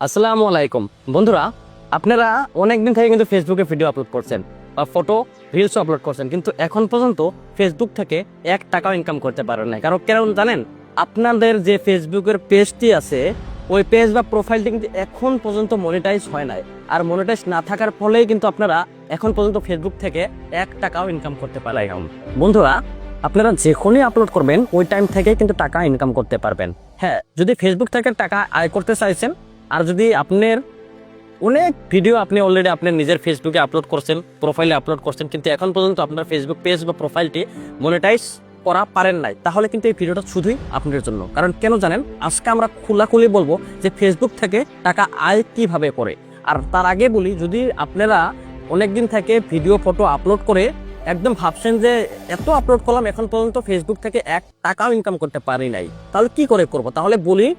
আসসালামু আলাইকুম বন্ধুরা, আপনারা অনেকদিন থেকে কিন্তু ফেসবুকে ভিডিও আপলোড করছেন বা ফটো রিলসও আপলোড করছেন, কিন্তু এখন পর্যন্ত ফেসবুক থেকে 1 টাকাও ইনকাম করতে পারেন না। কারণ কেন জানেন? আপনাদের যে ফেসবুকের পেজটি আছে, ওই পেজ বা প্রোফাইলটি কিন্তু এখন পর্যন্ত মনিটাইজ হয় নাই। আর মনিটাইজ না থাকার ফলেই কিন্তু আপনারা এখন পর্যন্ত ফেসবুক থেকে 1 টাকাও ইনকাম করতে পারেন। বন্ধুরা, আপনারা যখনই আপলোড করবেন ওই টাইম থেকে কিন্তু টাকা ইনকাম করতে পারবেন। হ্যাঁ, যদি ফেসবুক থেকে টাকা আয় করতে চাইছেন, আর যদি আপনার অনেক ভিডিও আপনি অলরেডি আপনার নিজের ফেসবুকে আপলোড করছেন, প্রোফাইলে আপলোড করছেন, কিন্তু এখন পর্যন্ত আপনার ফেসবুক পেজ বা প্রোফাইলটি মনিটাইজ করা পারেন নাই, তাহলে কিন্তু এই ভিডিওটা শুধুই আপনার জন্য। কারণ কেন জানেন? আজকে আমরা খোলাখুলি বলবো যে ফেসবুক থেকে টাকা আয় কিভাবে করে। আর তার আগে বলি, যদি আপনারা অনেকদিন থেকে ভিডিও ফটো আপলোড করে একদম ভাবছেন যে এত আপলোড করলাম, এখন পর্যন্ত ফেসবুক থেকে 1 টাকাও ইনকাম করতে পারি নাই, তাহলে কি করে করব? তাহলে বলি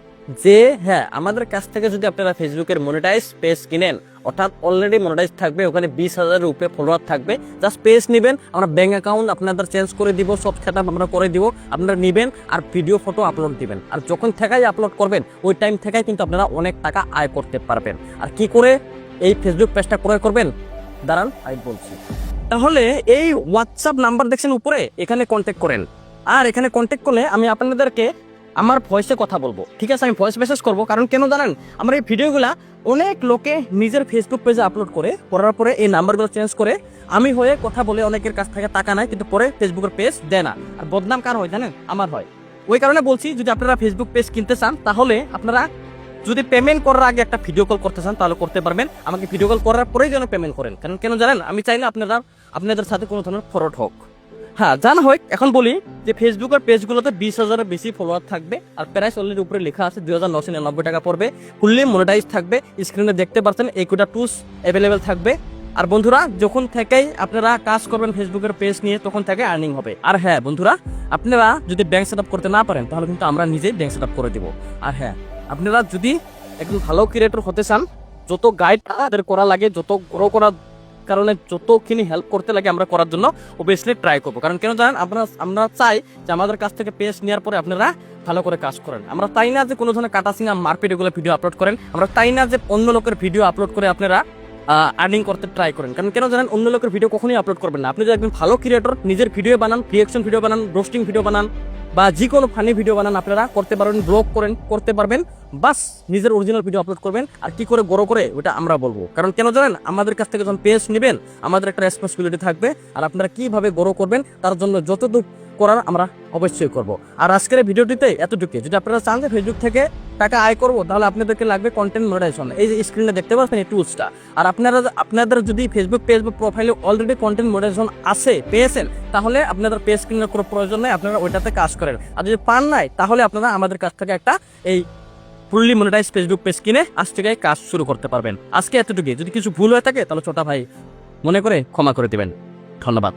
যে হ্যাঁ, আমাদের কাছ থেকে যদি আপনারা ফেসবুকের মনিটাইজ পেজ কিনেন, অর্থাৎ অলরেডি মনিটাইজ থাকবে, ওখানে 20,000-এর উপরে ফলোয়ার থাকবে, জাস্ট পেজ নেবেন, আমরা ব্যাঙ্ক অ্যাকাউন্ট আপনাদের চেঞ্জ করে দিব, সব সেটআপ আমরা করে দিব, আপনারা নেবেন আর ভিডিও ফটো আপলোড দিবেন। আর যখন থেকেই আপলোড করবেন ওই টাইম থেকেই কিন্তু আপনারা অনেক টাকা আয় করতে পারবেন। আর কি করে এই ফেসবুক পেজটা ক্রয় করবেন, দাঁড়ান আমি বলছি। তাহলে এই হোয়াটসঅ্যাপ নাম্বার দেখছেন উপরে, এখানে কন্ট্যাক্ট করেন। আর এখানে কন্ট্যাক্ট করলে আমি আপনাদেরকে আমার ভয়েসে কথা বলবো, ঠিক আছে? আমি ভয়েস মেসেজ করবো। কারণ কেন জানেন? আমার এই ভিডিওগুলা অনেক লোকে নিজের ফেসবুক পেজে আপলোড করার পরে এই নাম্বারগুলো চেঞ্জ করে আমি হয়ে কথা বলে অনেকের কাছ থেকে টাকা নেয়, কিন্তু পরে ফেসবুকের পেজ দেয় না। আর বদনাম কার হয় জানেন? আমার হয়। ওই কারণে বলছি, যদি আপনারা ফেসবুক পেজ কিনতে চান, তাহলে আপনারা যদি পেমেন্ট করার আগে একটা ভিডিও কল করতে চান তাহলে করতে পারবেন। আমাকে ভিডিও কল করার পরেই যেন পেমেন্ট করেন। কারণ কেন জানেন? আমি চাই না আপনাদের সাথে কোনো ধরনের ফ্রড হোক। হ্যাঁ, জানা হয়। এখন বলি যে ফেসবুকের পেজগুলোতে 20,000-এর বেশি ফলোয়ার থাকবে, আর প্রাইস অলরেডি উপরে লেখা আছে 2,999 টাকা পড়বে। ফুললি মনিটাইজ থাকবে, স্ক্রিনে দেখতে পাচ্ছেন একুটা টুলস অ্যাভেলেবেল থাকবে। আর বন্ধুরা, যখন থেকেই আপনারা কাজ করবেন ফেসবুকের পেজ নিয়ে, তখন থেকে আর্নিং হবে। আর হ্যাঁ বন্ধুরা, আপনারা যদি ব্যাংক সেট করতে না পারেন, তাহলে কিন্তু আমরা নিজেই ব্যাংক সেট করে দিব। আর হ্যাঁ, আপনারা যদি একদম ভালো ক্রিয়েটর হতে চান, যত গাইড আমাদের করা লাগে, যত গ্রো করার কারণে যতখিনি হেল্প করতে লাগে আমরা করার জন্য অবভিয়াসলি ট্রাই করবো। কারণ কেন জানেন? আমরা চাই যে আমাদের কাছ থেকে পেজ নেওয়ার পরে আপনারা ভালো করে কাজ করেন। আমরা তাই না যে কোনো ধরনের কাটাছিঙা মারপিট এগুলো ভিডিও আপলোড করেন, আমরা তাই না যে অন্য লোকের ভিডিও আপলোড করে আপনারা আর্নিং করতে ট্রাই করেন। কারণ কেন জানেন? অন্য লোকের ভিডিও কখনোই আপলোড করবেন না। আপনি যদি একজন ভালো ক্রিয়েটর, নিজের ভিডিও বানান, রিয়াকশন ভিডিও বানান, রোস্টিং ভিডিও বানান, বা যে কোনো ফানি ভিডিও বানান, আপনারা করতে পারবেন, ব্লগ করতে পারবেন। বাস নিজের অরিজিনাল ভিডিও আপলোড করবেন। আর কি করে গ্রো করে ওটা আমরা বলবো। কারণ কেন জানেন? আমাদের কাছ থেকে যখন পেজ নেবেন, আমাদের একটা রেসপন্সিবিলিটি থাকবে। আর আপনারা কিভাবে গ্রো করবেন তার জন্য যতটুকু করার আমরা অবশ্যই করব। আর আজকের ভিডিওটিতে এতটুকু। যদি আপনারা চান যে ফেসবুক থেকে টাকা আয় করবো, তাহলে আপনাদেরকে লাগবে কন্টেন্ট মনিটাইজেশন। এই যে স্ক্রিনে দেখতে পাচ্ছেন এই টুলসটা। আর আপনাদের যদি ফেসবুক পেজ বা প্রোফাইলে অলরেডি কন্টেন্ট মনিটাইজেশন আছে, পেয়েছেন, তাহলে আপনাদের পেজ কেনার কোনো প্রয়োজন নেই, আপনারা ওইটাতে কাজ করেন। আর যদি পান নাই, তাহলে আপনারা আমাদের কাছ থেকে একটা এই ফুললি মনিটাইজ ফেসবুক পেজ কিনে আজ থেকে কাজ শুরু করতে পারবেন। আজকে এতটুকু। যদি কিছু ভুল হয়ে থাকে তাহলে ছোটা ভাই মনে করে ক্ষমা করে দিবেন। ধন্যবাদ।